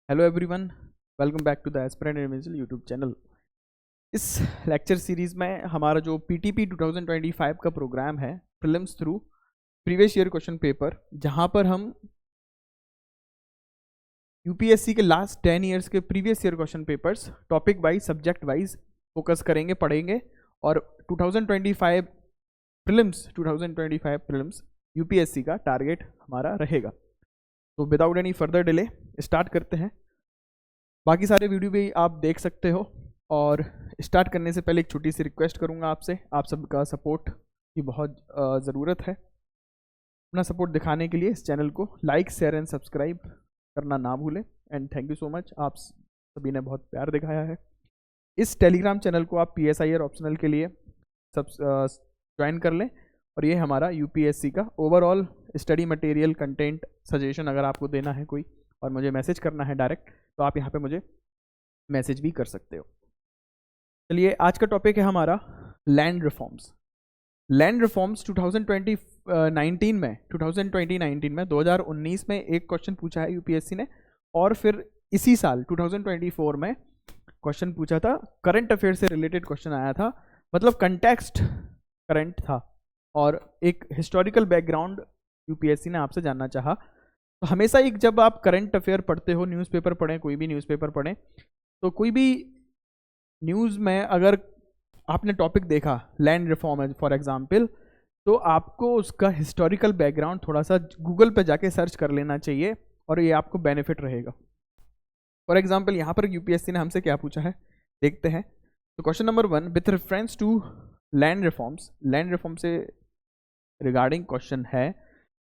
Hello everyone, welcome back to the aspirant individual YouTube channel. इस lecture series में हमारा जो पीटीपी 2025 का प्रोग्राम है prelims through previous year question paper, जहां पर हम यूपीएससी के लास्ट 10 ईयर्स के previous year question papers topic wise subject wise focus करेंगे, पढ़ेंगे और 2025 प्रीलिम्स यूपीएससी का टारगेट हमारा रहेगा। तो without any further delay start करते हैं। बाकी सारे वीडियो भी आप देख सकते हो और स्टार्ट करने से पहले एक छोटी सी रिक्वेस्ट करूंगा आपसे, आप सबका सपोर्ट की बहुत ज़रूरत है। अपना सपोर्ट दिखाने के लिए इस चैनल को लाइक, शेयर एंड सब्सक्राइब करना ना भूलें। And thank you so much, आप सभी ने बहुत प्यार दिखाया है। इस टेलीग्राम चैनल को आप PSIR ऑप्शनल के लिए ज्वाइन कर लें और ये हमारा यूपीएससी का overall study material content suggestion अगर आपको देना है कोई और मुझे मैसेज करना है डायरेक्ट, तो आप यहाँ पे मुझे मैसेज भी कर सकते हो। चलिए, आज का टॉपिक है हमारा लैंड रिफॉर्म्स। लैंड रिफॉर्म्स 2019 में 2019 में एक क्वेश्चन पूछा है यूपीएससी ने, और फिर इसी साल 2024 में क्वेश्चन पूछा था। करंट अफेयर से रिलेटेड क्वेश्चन आया था, मतलब कंटेक्स्ट करंट था और एक हिस्टोरिकल बैकग्राउंड यूपीएससी ने आपसे जानना चाहा। तो हमेशा एक जब आप करंट अफेयर पढ़ते हो, न्यूज़पेपर पढ़ें, कोई भी न्यूज़पेपर पढ़ें, तो कोई भी न्यूज़ में अगर आपने टॉपिक देखा लैंड रिफॉर्म है फॉर एग्जांपल, तो आपको उसका हिस्टोरिकल बैकग्राउंड थोड़ा सा गूगल पे जाके सर्च कर लेना चाहिए और ये आपको बेनिफिट रहेगा। फॉर एग्जांपल यहाँ पर यूपीएससी ने हमसे क्या पूछा है, देखते हैं। तो question number 1, with reference to land reforms, land reform से रिगार्डिंग क्वेश्चन है।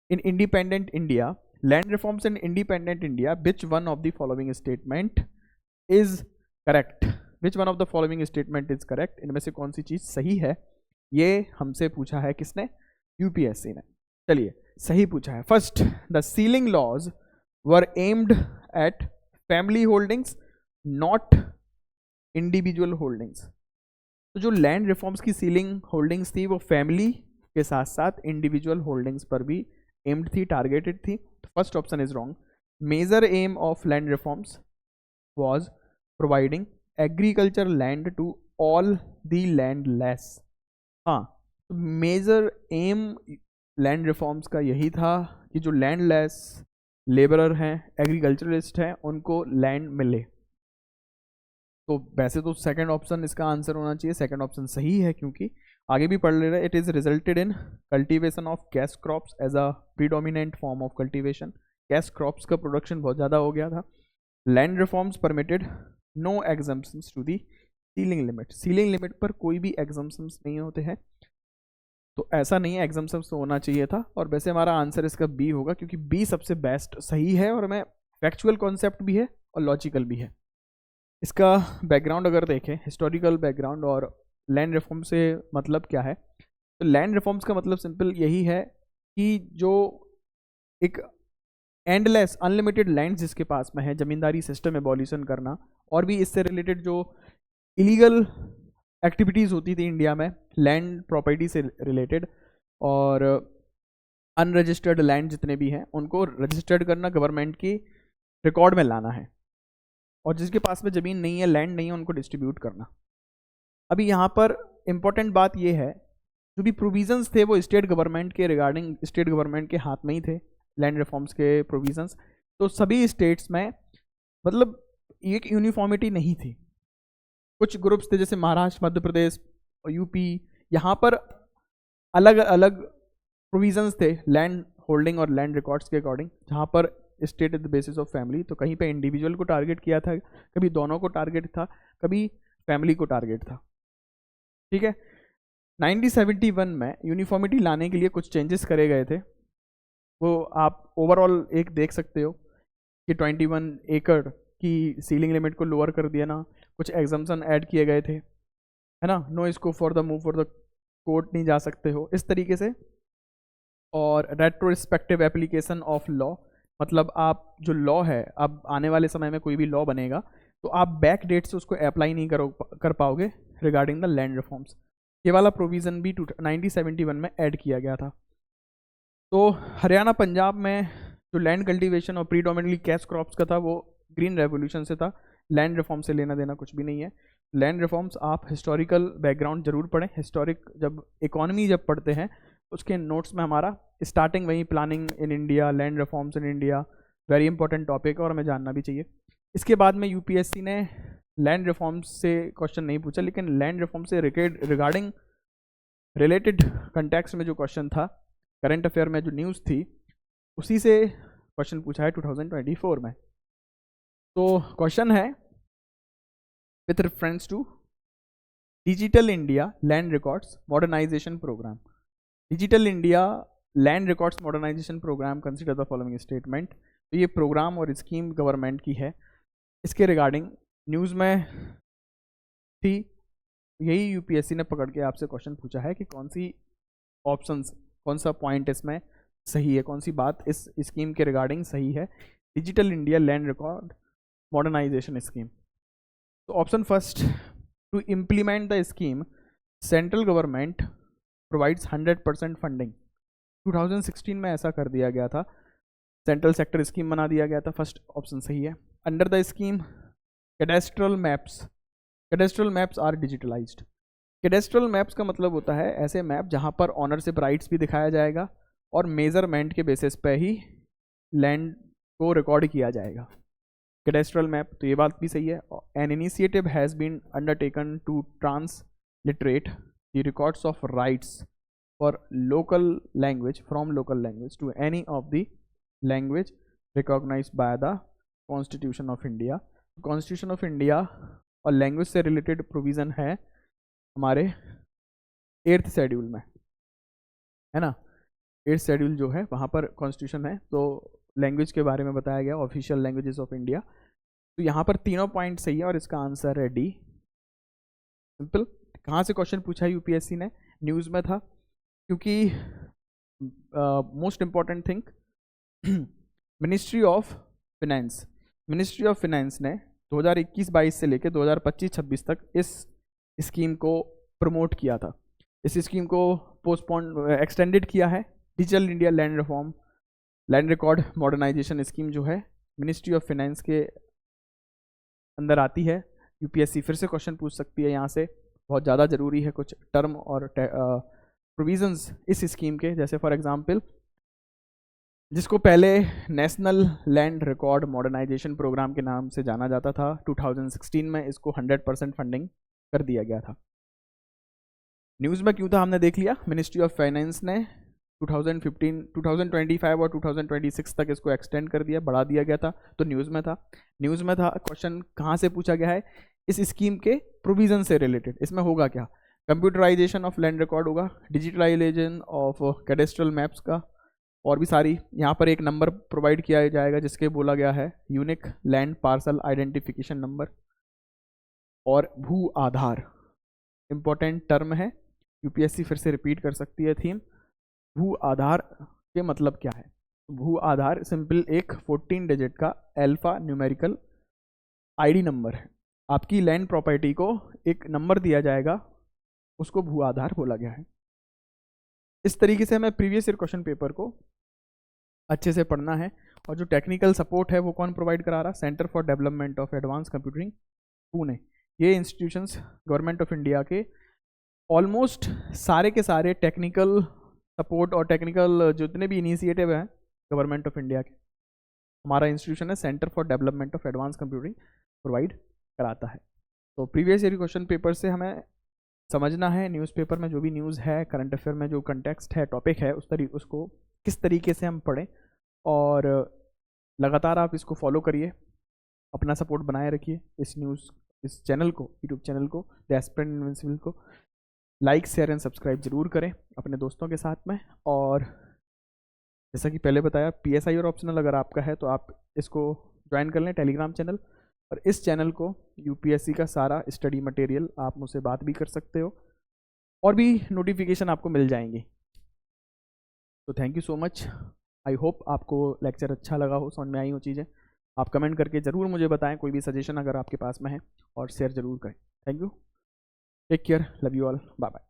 In independent India, land reforms in independent India, which one of the following statement is correct? Which one of the following statement is correct? इनमें से कौन सी चीज सही है? ये हमसे पूछा है किसने? यूपीएससी ने। चलिए, सही पूछा है। First, the ceiling laws were aimed at family holdings not individual holdings. तो जो लैंड रिफॉर्म्स की सीलिंग होल्डिंग्स थी वो फैमिली के साथ साथ इंडिविजुअल होल्डिंग्स पर भी एम्ड थी, टारगेटेड थी। First option is wrong. Major aim of land reforms was providing agriculture land to all the landless. हाँ, तो मेजर एम लैंड रिफॉर्म्स का यही था कि जो लैंडलेस लेबरर हैं, एग्रीकल्चरलिस्ट हैं, उनको लैंड मिले। तो वैसे तो सेकंड ऑप्शन इसका आंसर होना चाहिए, सेकंड ऑप्शन सही है, क्योंकि आगे भी पढ़ ले रहे, it is resulted in cultivation of cash crops as a predominant form of cultivation. Cash crops का प्रोडक्शन बहुत ज़्यादा हो गया था। Land reforms permitted no exemptions to the ceiling limit. Ceiling limit पर कोई भी एग्जम्पशंस नहीं होते हैं, तो ऐसा नहीं है, एग्जम्पशंस तो होना चाहिए था। और वैसे हमारा आंसर इसका बी होगा, क्योंकि बी सबसे बेस्ट सही है और मैं फैक्चुअल कॉन्सेप्ट भी है और लॉजिकल भी है। इसका बैकग्राउंड अगर देखें, हिस्टोरिकल बैकग्राउंड और लैंड रिफॉर्म से मतलब क्या है, तो लैंड रिफॉर्म्स का मतलब सिंपल यही है कि जो एक एंडलेस अनलिमिटेड लैंड जिसके पास में है, जमींदारी सिस्टम एबॉलिशन करना, और भी इससे रिलेटेड जो इलीगल एक्टिविटीज़ होती थी इंडिया में लैंड प्रॉपर्टी से रिलेटेड, और अनरजिस्टर्ड लैंड जितने भी हैं उनको रजिस्टर्ड करना, गवर्नमेंट की रिकॉर्ड में लाना है, और जिसके पास में ज़मीन नहीं है, लैंड नहीं है, उनको डिस्ट्रीब्यूट करना। अभी यहाँ पर इम्पोर्टेंट बात ये है, जो भी प्रोविजंस थे वो स्टेट गवर्नमेंट के रिगार्डिंग स्टेट गवर्नमेंट के हाथ में ही थे, लैंड रिफॉर्म्स के प्रोविजंस। तो सभी स्टेट्स में मतलब एक यूनिफॉर्मिटी नहीं थी। कुछ ग्रुप्स थे जैसे महाराष्ट्र, मध्य प्रदेश और यूपी, यहाँ पर अलग अलग प्रोविजंस थे लैंड होल्डिंग और लैंड रिकॉर्ड्स के अकॉर्डिंग, जहाँ पर state is the basis of family. तो कहीं पे इंडिविजुअल को टारगेट किया था, कभी दोनों को टारगेट था, कभी फैमिली को टारगेट था। ठीक है, 1971 में यूनिफॉर्मिटी लाने के लिए कुछ चेंजेस करे गए थे, वो आप ओवरऑल एक देख सकते हो कि 21 एकड़ की सीलिंग लिमिट को लोअर कर दिया ना, कुछ एग्जम्पशन ऐड किए गए थे, है ना, no scope for the move for the court नहीं जा सकते हो, इस तरीके से। और रेट्रोस्पेक्टिव एप्लीकेशन ऑफ लॉ, मतलब आप जो लॉ है, अब आने वाले समय में कोई भी लॉ बनेगा तो आप बैक डेट से उसको अप्लाई नहीं कर पाओगे रिगार्डिंग द लैंड रिफॉर्म्स। ये वाला प्रोविज़न भी 1971 में ऐड किया गया था। तो हरियाणा पंजाब में जो लैंड कल्टीवेशन और प्रीडोमिनेटली कैश क्रॉप्स का था वो ग्रीन रेवोल्यूशन से था, लैंड रिफॉर्म से लेना देना कुछ भी नहीं है। लैंड रिफॉर्म्स आप हिस्टोरिकल बैकग्राउंड जरूर पढ़ें, हिस्टोरिक जब इकोनॉमी जब पढ़ते हैं उसके नोट्स में हमारा स्टार्टिंग वही planning in India, land reforms in India, very important topic है और हमें जानना भी चाहिए। इसके बाद में यूपीएससी ने लैंड रिफॉर्म्स से क्वेश्चन नहीं पूछा, लेकिन लैंड रिफॉर्म से रिगार्डिंग रिलेटेड कंटेक्स्ट में जो क्वेश्चन था, करंट अफेयर में जो न्यूज़ थी, उसी से क्वेश्चन पूछा है 2024 में। तो क्वेश्चन है with reference to digital India land records modernisation programme, consider India land records modernisation प्रोग्राम कंसिडर द फॉलोइंग स्टेटमेंट। तो ये प्रोग्राम और स्कीम गवर्नमेंट की है, इसके रिगार्डिंग न्यूज़ में थी, यही यूपीएससी ने पकड़ के आपसे क्वेश्चन पूछा है कि कौन सी ऑप्शंस, कौन सा पॉइंट इसमें सही है, कौन सी बात इस स्कीम के रिगार्डिंग सही है, digital India land record modernisation scheme. तो option first, to implement the scheme central government provides 100% funding. 2016 में ऐसा कर दिया गया था, सेंट्रल सेक्टर स्कीम बना दिया गया था, फर्स्ट ऑप्शन सही है। Under the scheme cadastral maps are digitalised. Cadastral maps का मतलब होता है ऐसे मैप जहां पर ऑनरशिप राइट्स भी दिखाया जाएगा और मेजरमेंट के बेसिस पे ही लैंड को रिकॉर्ड किया जाएगा, कैडेस्ट्रल मैप। तो ये बात भी सही है। An initiative has been undertaken to transliterate the records of rights for local language from local language to any of the language recognised by the constitution of India. Constitution of India और language से related provision है हमारे 8th schedule में, है ना। 8th schedule जो है वहाँ पर कॉन्स्टिट्यूशन है, तो लैंग्वेज के बारे में बताया गया, ऑफिशियल लैंग्वेजेस ऑफ इंडिया। तो यहाँ पर तीनों पॉइंट सही है और इसका आंसर है डी, सिंपल। कहाँ से क्वेश्चन पूछा यूपीएससी ने? न्यूज़ में था, क्योंकि most important thing ministry of finance ने 2021-22 से लेकर 2025-26 तक इस स्कीम को प्रमोट किया था। इस स्कीम को एक्सटेंडेड किया है। Digital India land record modernisation scheme जो है मिनिस्ट्री ऑफ फाइनेंस के अंदर आती है। यूपीएससी फिर से क्वेश्चन पूछ सकती है यहाँ से, बहुत ज़्यादा ज़रूरी है कुछ टर्म और प्रोविजंस इस स्कीम के, जैसे फॉर एग्जांपल जिसको पहले national land record modernisation programme के नाम से जाना जाता था, 2016 में इसको 100% फंडिंग कर दिया गया था। न्यूज़ में क्यों था हमने देख लिया। मिनिस्ट्री ऑफ फाइनेंस ने 2025 और 2026 तक इसको एक्सटेंड कर दिया, बढ़ा दिया गया था, तो न्यूज़ में था। क्वेश्चन कहाँ से पूछा गया है? इस स्कीम के प्रोविजन से रिलेटेड। इसमें होगा क्या? कंप्यूटराइजेशन ऑफ लैंड रिकॉर्ड होगा, डिजिटलाइजेशन ऑफ कैडेस्ट्रल मैप्स का, और भी सारी। यहाँ पर एक नंबर प्रोवाइड किया जाएगा जिसके बोला गया है unique land parcel identification number, और भू आधार इंपॉर्टेंट टर्म है, यूपीएससी फिर से रिपीट कर सकती है थीम। भू आधार के मतलब क्या है? भू आधार सिंपल एक 14 डिजिट का अल्फा न्यूमेरिकल आईडी नंबर है। आपकी लैंड प्रॉपर्टी को एक नंबर दिया जाएगा, उसको भू आधार बोला गया है। इस तरीके से हमें प्रीवियस ईयर क्वेश्चन पेपर को अच्छे से पढ़ना है। और जो टेक्निकल सपोर्ट है वो कौन प्रोवाइड करा रहा? Centre for development of advance computing Pune. ये इंस्टीट्यूशंस गवर्नमेंट ऑफ इंडिया के ऑलमोस्ट सारे के सारे टेक्निकल सपोर्ट और टेक्निकल जितने भी इनिशिएटिव हैं गवर्नमेंट ऑफ इंडिया के, हमारा इंस्टीट्यूशन है centre for development of advance computing provide कराता है। तो प्रीवियस ईयर क्वेश्चन पेपर से हमें समझना है न्यूज़पेपर में जो भी न्यूज़ है, करंट अफेयर में जो कंटेक्स्ट है, टॉपिक है, उसको किस तरीके से हम पढ़ें, और लगातार आप इसको फॉलो करिए, अपना सपोर्ट बनाए रखिए। इस चैनल को, यूट्यूब चैनल को, द एस्पिरेंट इनविंसिबल को लाइक, शेयर एंड सब्सक्राइब जरूर करें अपने दोस्तों के साथ में। और जैसा कि पहले बताया, पीएसआई और ऑप्शनल अगर आपका है तो आप इसको ज्वाइन कर लें टेलीग्राम चैनल, और इस चैनल को यूपीएससी का सारा स्टडी मटेरियल आप मुझसे बात भी कर सकते हो, और भी नोटिफिकेशन आपको मिल जाएंगी। तो thank you so much. I hope आपको लेक्चर अच्छा लगा हो, समझ में आई हो चीज़ें। आप कमेंट करके ज़रूर मुझे बताएं कोई भी सजेशन अगर आपके पास में है, और शेयर ज़रूर करें। Thank you, take care, love you all, bye bye.